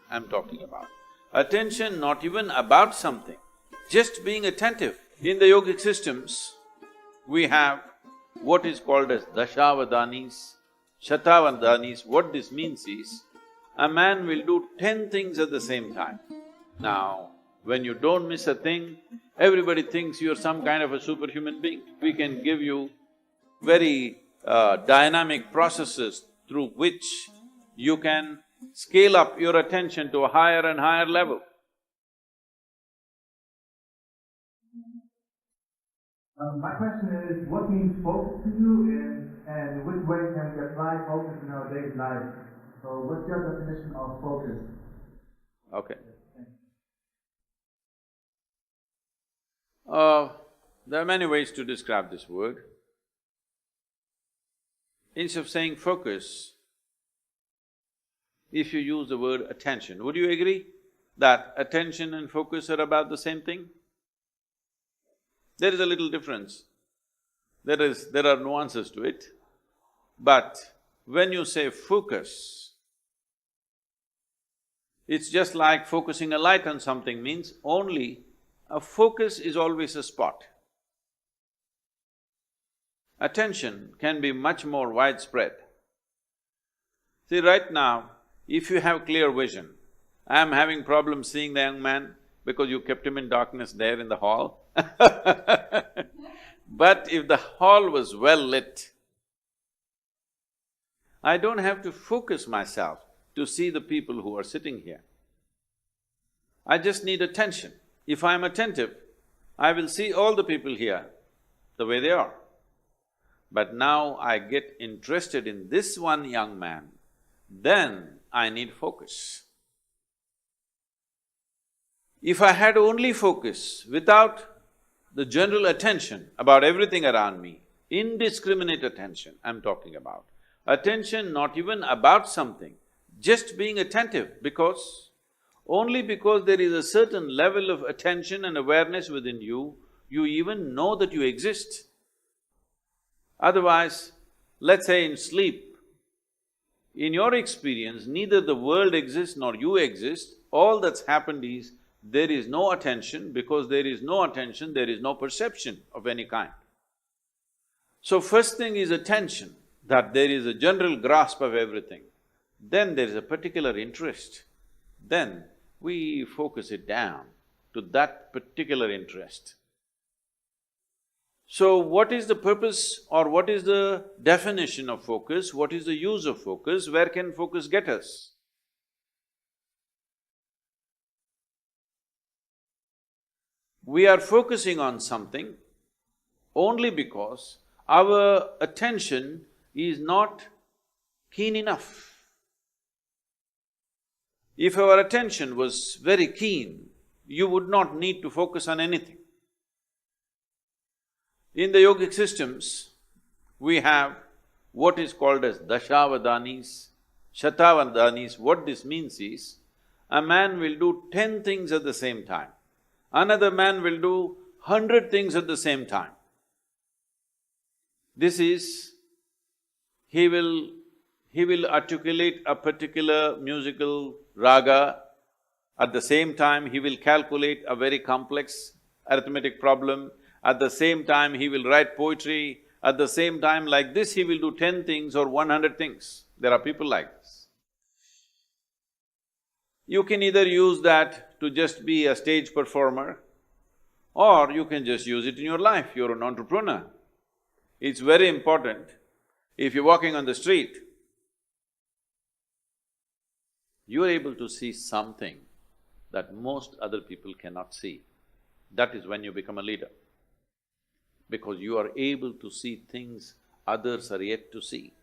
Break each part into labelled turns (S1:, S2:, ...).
S1: I'm talking about. Attention not even about something, just being attentive. In the yogic systems, we have what is called as dashavadanis, shatavadanis. What this means is, a man will do 10 things at the same time. Now, when you don't miss a thing, everybody thinks you're some kind of a superhuman being. We can give you very dynamic processes through which you can scale up your attention to a higher and higher level.
S2: My question is, what means focus to you, and which way can we apply focus in our daily life? So what's your definition of focus?
S1: Okay. There are many ways to describe this word. Instead of saying focus, if you use the word attention, would you agree that attention and focus are about the same thing? There is a little difference. There are nuances to it. But when you say focus, it's just like focusing a light on something means only a focus is always a spot. Attention can be much more widespread. See, right now, if you have clear vision, I'm having problems seeing the young man because you kept him in darkness there in the hall. But if the hall was well lit, I don't have to focus myself to see the people who are sitting here. I just need attention. If I'm attentive, I will see all the people here the way they are. But now I get interested in this one young man, then I need focus. If I had only focus without the general attention about everything around me, indiscriminate attention I'm talking about, attention not even about something, just being attentive only because there is a certain level of attention and awareness within you, you even know that you exist. Otherwise, let's say in sleep, in your experience, neither the world exists nor you exist, all that's happened is there is no attention. Because there is no attention, there is no perception of any kind. So first thing is attention, that there is a general grasp of everything. Then there is a particular interest. Then we focus it down to that particular interest. So what is the purpose or what is the definition of focus? What is the use of focus? Where can focus get us? We are focusing on something only because our attention is not keen enough. If our attention was very keen, you would not need to focus on anything. In the yogic systems, we have what is called as dashavadanis, shatavadanis. What this means is, a man will do 10 things at the same time. Another man will do 100 things at the same time. This is, he will articulate a particular musical raga, at the same time he will calculate a very complex arithmetic problem, at the same time he will write poetry, at the same time like this he will do 10 things or 100 things. There are people like this. You can either use that to just be a stage performer, or you can just use it in your life, you're an entrepreneur. It's very important, if you're walking on the street, you are able to see something that most other people cannot see. That is when you become a leader. Because you are able to see things others are yet to see.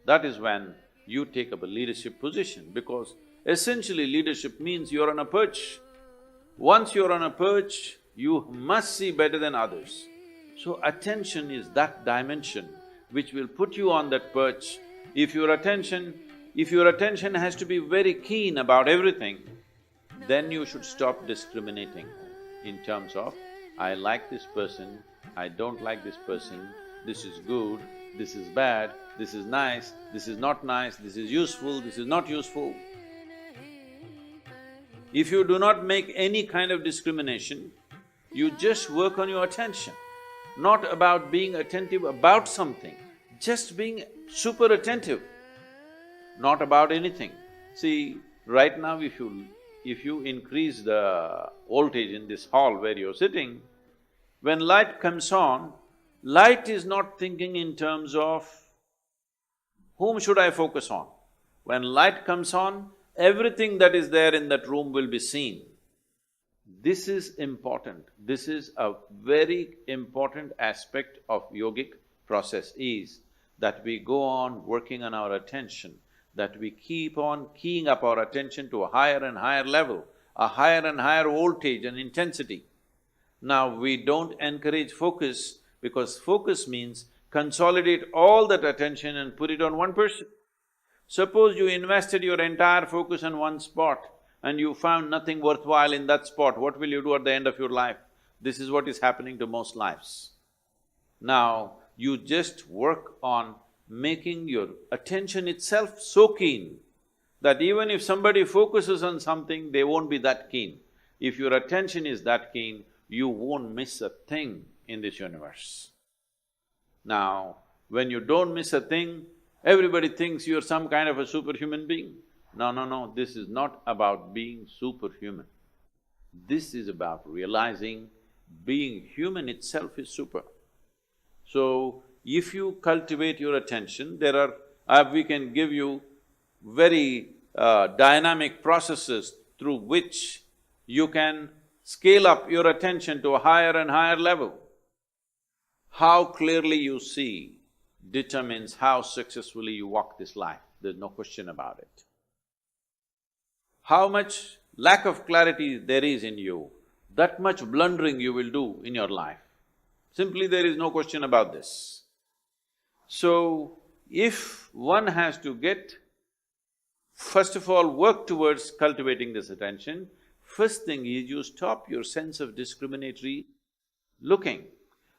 S1: That is when you take up a leadership position, because essentially leadership means you're on a perch. Once you're on a perch, you must see better than others. So attention is that dimension which will put you on that perch. If your attention has to be very keen about everything, then you should stop discriminating in terms of, I like this person, I don't like this person, this is good, this is bad, this is nice, this is not nice, this is useful, this is not useful. If you do not make any kind of discrimination, you just work on your attention, not about being attentive about something, just being super attentive, not about anything. See, right now if you increase the voltage in this hall where you're sitting, when light comes on, light is not thinking in terms of whom should I focus on. When light comes on, everything that is there in that room will be seen. This is important. This is a very important aspect of yogic process is that we go on working on our attention, that we keep on keying up our attention to a higher and higher level, a higher and higher voltage and intensity. Now, we don't encourage focus because focus means consolidate all that attention and put it on one person. Suppose you invested your entire focus on one spot and you found nothing worthwhile in that spot, what will you do at the end of your life? This is what is happening to most lives. Now, you just work on making your attention itself so keen that even if somebody focuses on something, they won't be that keen. If your attention is that keen, you won't miss a thing in this universe. Now, when you don't miss a thing, everybody thinks you're some kind of a superhuman being. No, this is not about being superhuman. This is about realizing being human itself is super. So, if you cultivate your attention, we can give you very dynamic processes through which you can scale up your attention to a higher and higher level. How clearly you see determines how successfully you walk this life, there's no question about it. How much lack of clarity there is in you, that much blundering you will do in your life. Simply there is no question about this. So, if one has to first of all, work towards cultivating this attention, first thing is you stop your sense of discriminatory looking,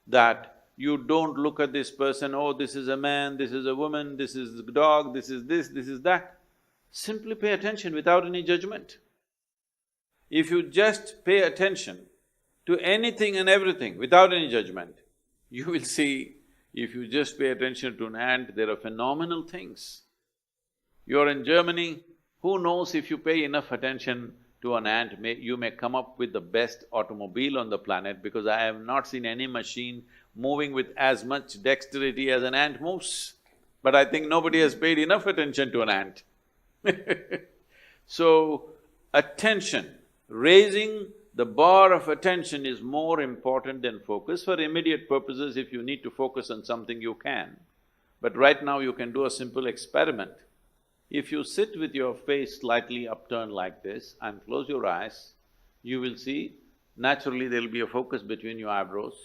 S1: that you don't look at this person, oh, this is a man, this is a woman, this is a dog, this is that. Simply pay attention without any judgment. If you just pay attention to anything and everything without any judgment, you will see, if you just pay attention to an ant, there are phenomenal things. You're in Germany, who knows if you pay enough attention to an ant, you may come up with the best automobile on the planet because I have not seen any machine moving with as much dexterity as an ant moves. But I think nobody has paid enough attention to an ant. So, attention, raising the bar of attention is more important than focus. For immediate purposes, if you need to focus on something, you can. But right now you can do a simple experiment. If you sit with your face slightly upturned like this and close your eyes, you will see naturally there'll be a focus between your eyebrows.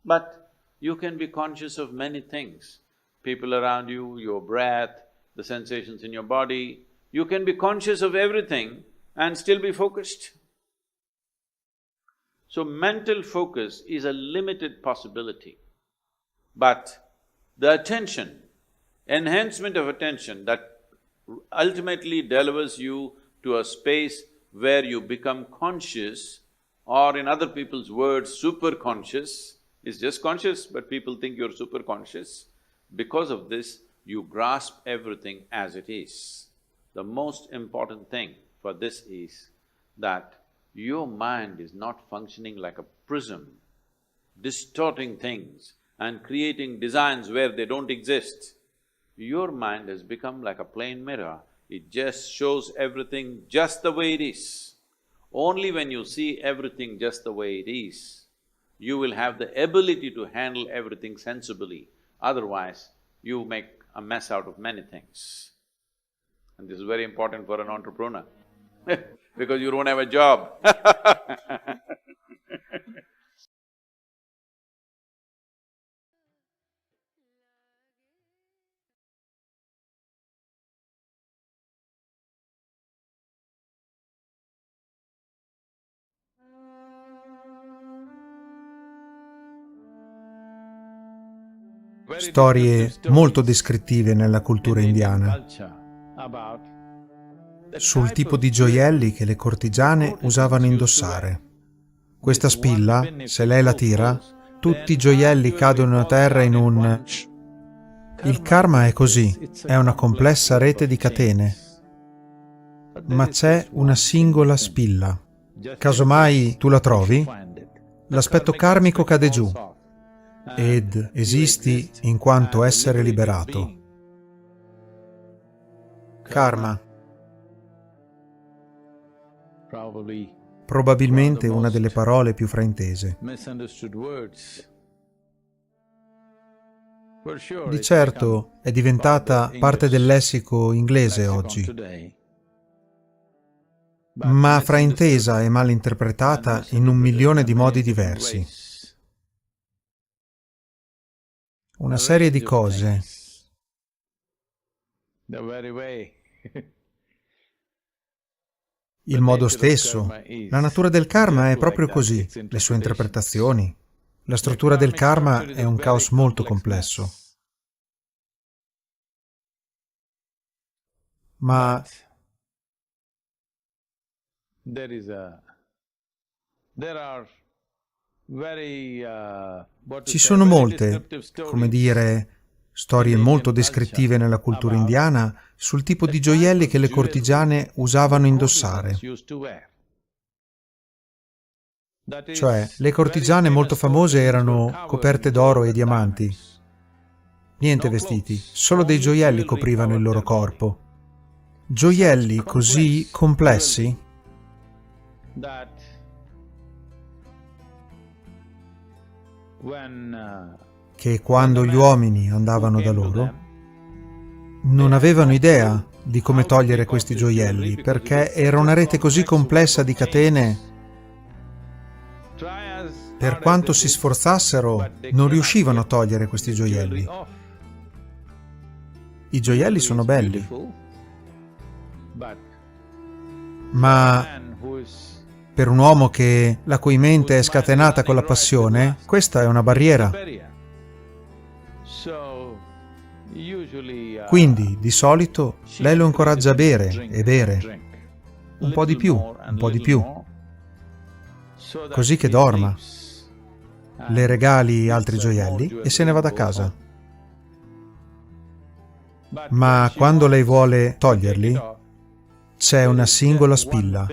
S1: But you can be conscious of many things, people around you, your breath, the sensations in your body. You can be conscious of everything and still be focused. So mental focus is a limited possibility. But the attention, enhancement of attention that ultimately delivers you to a space where you become conscious, or in other people's words, super conscious, is just conscious, but people think you're super conscious. Because of this, you grasp everything as it is. The most important thing for this is that your mind is not functioning like a prism, distorting things and creating designs where they don't exist. Your mind has become like a plain mirror, it just shows everything just the way it is. Only when you see everything just the way it is, you will have the ability to handle everything sensibly, otherwise you make a mess out of many things. And this is very important for an entrepreneur because you don't have a job
S3: Storie molto descrittive nella cultura indiana. sul tipo di gioielli che le cortigiane usavano indossare. Questa spilla, se lei la tira, tutti i gioielli cadono a terra in un... Il karma è così, è una complessa rete di catene, ma c'è una singola spilla. Casomai tu la trovi, l'aspetto karmico cade giù ed esisti in quanto essere liberato. Karma. Probabilmente una delle parole più fraintese. Di certo è diventata parte del lessico inglese oggi, ma fraintesa e mal interpretata in 1.000.000 di modi diversi. Una serie di cose. Il modo stesso. La natura del karma è proprio così, le sue interpretazioni. La struttura del karma è un caos molto complesso. Ma ci sono molte, come dire, storie molto descrittive nella cultura indiana sul tipo di gioielli che le cortigiane usavano indossare. Cioè, le cortigiane molto famose erano coperte d'oro e diamanti. Niente vestiti, solo dei gioielli coprivano il loro corpo. Gioielli così complessi che quando gli uomini andavano da loro non avevano idea di come togliere questi gioielli, perché era una rete così complessa di catene. Per quanto si sforzassero, non riuscivano a togliere questi gioielli. I gioielli sono belli, ma per un uomo che la cui mente è scatenata con la passione, questa è una barriera. Quindi, di solito, lei lo incoraggia a bere e bere. Un po' di più, un po' di più. Così che dorma. Le regali altri gioielli e se ne va da casa. Ma quando lei vuole toglierli, c'è una singola spilla,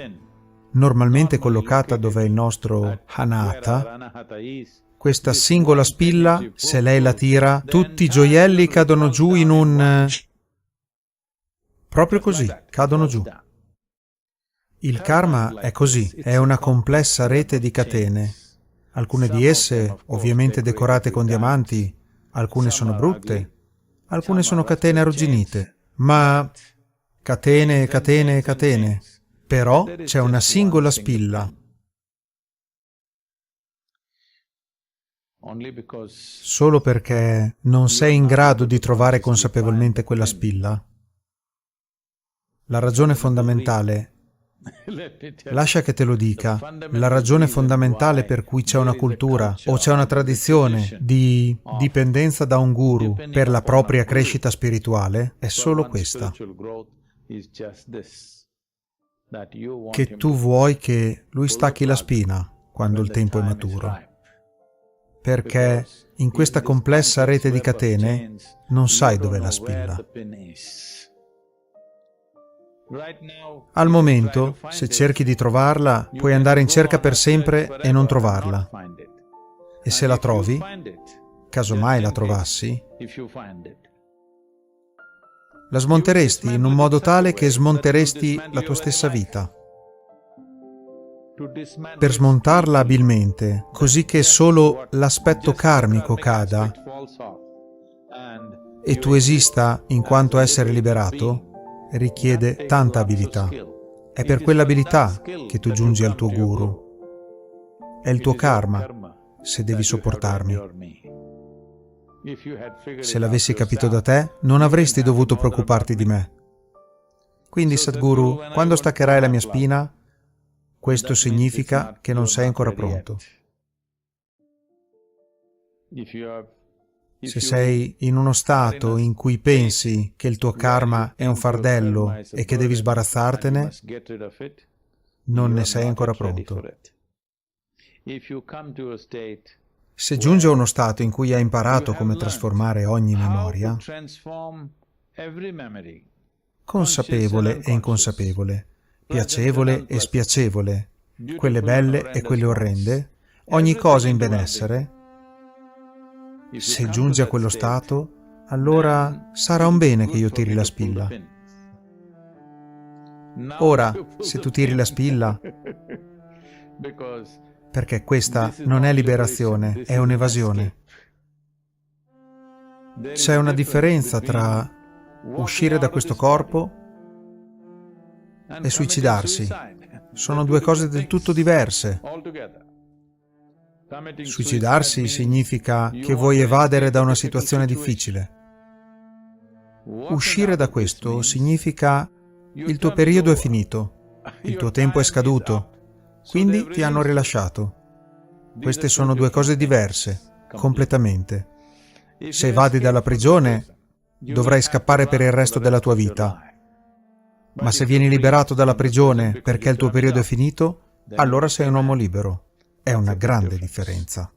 S3: normalmente collocata dove è il nostro anahata. Questa singola spilla, se lei la tira, tutti i gioielli cadono giù in un... proprio così, cadono giù. Il karma è così, è una complessa rete di catene. Alcune di esse, ovviamente decorate con diamanti, alcune sono brutte, alcune sono catene arrugginite, ma catene, catene, catene. Però c'è una singola spilla. Solo perché non sei in grado di trovare consapevolmente quella spilla. La ragione fondamentale, lascia che te lo dica, la ragione fondamentale per cui c'è una cultura o c'è una tradizione di dipendenza da un guru per la propria crescita spirituale è solo questa. Che tu vuoi che lui stacchi la spina quando il tempo è maturo. Perché in questa complessa rete di catene non sai dov'è la spilla. Al momento, se cerchi di trovarla, puoi andare in cerca per sempre e non trovarla. E se la trovi, casomai la trovassi, la smonteresti in un modo tale che smonteresti la tua stessa vita. Per smontarla abilmente, così che solo l'aspetto karmico cada e tu esista in quanto essere liberato, richiede tanta abilità. È per quell'abilità che tu giungi al tuo guru. È il tuo karma, se devi sopportarmi. Se l'avessi capito da te, non avresti dovuto preoccuparti di me. Quindi, Sadhguru, quando staccherai la mia spina, questo significa che non sei ancora pronto. Se sei in uno stato in cui pensi che il tuo karma è un fardello e che devi sbarazzartene, non ne sei ancora pronto. Se giungi a uno stato in cui hai imparato come trasformare ogni memoria, consapevole e inconsapevole, piacevole e spiacevole, quelle belle e quelle orrende, ogni cosa in benessere, se giungi a quello stato, allora sarà un bene che io tiri la spilla. Ora, se tu tiri la spilla, perché questa non è liberazione, è un'evasione. C'è una differenza tra uscire da questo corpo e suicidarsi. Sono due cose del tutto diverse. Suicidarsi significa che vuoi evadere da una situazione difficile. Uscire da questo significa il tuo periodo è finito, il tuo tempo è scaduto, quindi ti hanno rilasciato. Queste sono due cose diverse, completamente. Se evadi dalla prigione, dovrai scappare per il resto della tua vita. Ma se vieni liberato dalla prigione perché il tuo periodo è finito, allora sei un uomo libero. È una grande differenza.